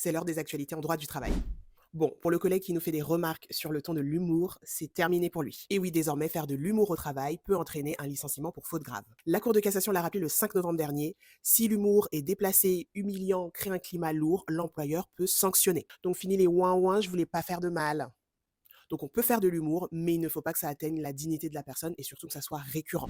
C'est l'heure des actualités en droit du travail. Bon, pour le collègue qui nous fait des remarques sur le ton de l'humour, c'est terminé pour lui. Et oui, désormais, faire de l'humour au travail peut entraîner un licenciement pour faute grave. La Cour de cassation l'a rappelé le 5 novembre dernier, si l'humour est déplacé, humiliant, crée un climat lourd, l'employeur peut sanctionner. Donc fini les ouin-ouin, je voulais pas faire de mal. Donc on peut faire de l'humour, mais il ne faut pas que ça atteigne la dignité de la personne et surtout que ça soit récurrent.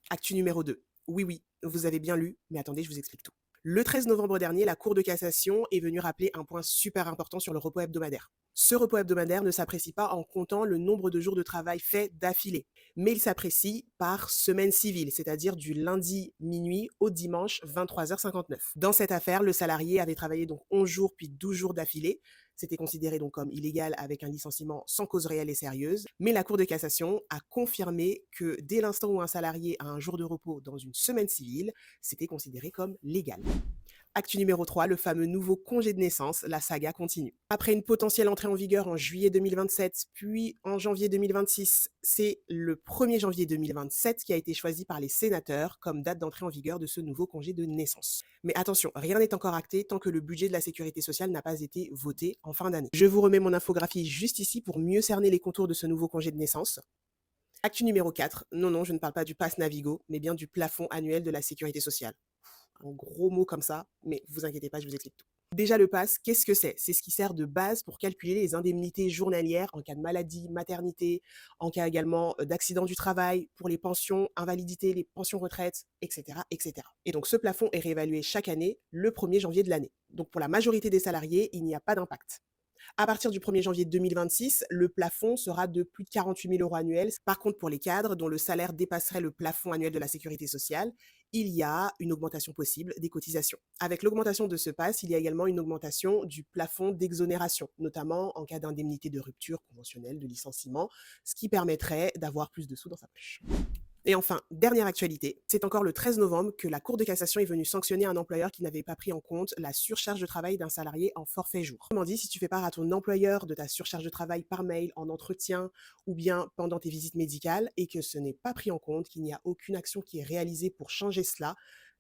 Actu numéro 2. Oui, oui, vous avez bien lu, mais attendez, je vous explique tout. Le 13 novembre dernier, la Cour de cassation est venue rappeler un point super important sur le repos hebdomadaire. Ce repos hebdomadaire ne s'apprécie pas en comptant le nombre de jours de travail faits d'affilée, mais il s'apprécie par semaine civile, c'est-à-dire du lundi minuit au dimanche 23h59. Dans cette affaire, le salarié avait travaillé donc 11 jours puis 12 jours d'affilée. C'était considéré donc comme illégal avec un licenciement sans cause réelle et sérieuse, mais la Cour de cassation a confirmé que dès l'instant où un salarié a un jour de repos dans une semaine civile, c'était considéré comme légal. Actu numéro 3, le fameux nouveau congé de naissance, la saga continue. Après une potentielle entrée en vigueur en juillet 2027, puis en janvier 2026, c'est le 1er janvier 2027 qui a été choisi par les sénateurs comme date d'entrée en vigueur de ce nouveau congé de naissance. Mais attention, rien n'est encore acté tant que le budget de la sécurité sociale n'a pas été voté en fin d'année. Je vous remets mon infographie juste ici pour mieux cerner les contours de ce nouveau congé de naissance. Actu numéro 4, non, non, je ne parle pas du pass Navigo, mais bien du plafond annuel de la sécurité sociale. Un gros mot comme ça, mais vous inquiétez pas, je vous explique tout. Déjà, le PASS, qu'est-ce que c'est? C'est ce qui sert de base pour calculer les indemnités journalières en cas de maladie, maternité, en cas également d'accident du travail, pour les pensions, invalidités, les pensions retraite, etc., etc. Et donc, ce plafond est réévalué chaque année le 1er janvier de l'année. Donc, pour la majorité des salariés, il n'y a pas d'impact. À partir du 1er janvier 2026, le plafond sera de plus de 48 000 euros annuels. Par contre, pour les cadres dont le salaire dépasserait le plafond annuel de la sécurité sociale, il y a une augmentation possible des cotisations. Avec l'augmentation de ce pass, il y a également une augmentation du plafond d'exonération, notamment en cas d'indemnité de rupture conventionnelle, de licenciement, ce qui permettrait d'avoir plus de sous dans sa poche. Et enfin, dernière actualité, c'est encore le 13 novembre que la Cour de cassation est venue sanctionner un employeur qui n'avait pas pris en compte la surcharge de travail d'un salarié en forfait jour. Autrement dit, si tu fais part à ton employeur de ta surcharge de travail par mail, en entretien ou bien pendant tes visites médicales et que ce n'est pas pris en compte, qu'il n'y a aucune action qui est réalisée pour changer cela,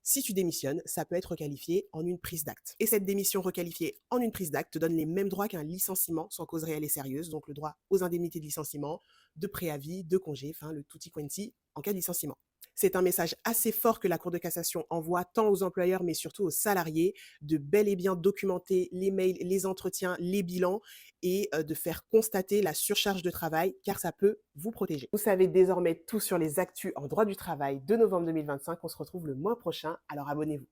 si tu démissionnes, ça peut être requalifié en une prise d'acte. Et cette démission requalifiée en une prise d'acte te donne les mêmes droits qu'un licenciement sans cause réelle et sérieuse, donc le droit aux indemnités de licenciement, de préavis, de congé, enfin le tutti quanti en cas de licenciement. C'est un message assez fort que la Cour de cassation envoie tant aux employeurs mais surtout aux salariés de bel et bien documenter les mails, les entretiens, les bilans et de faire constater la surcharge de travail car ça peut vous protéger. Vous savez désormais tout sur les actus en droit du travail de novembre 2025. On se retrouve le mois prochain, alors abonnez-vous.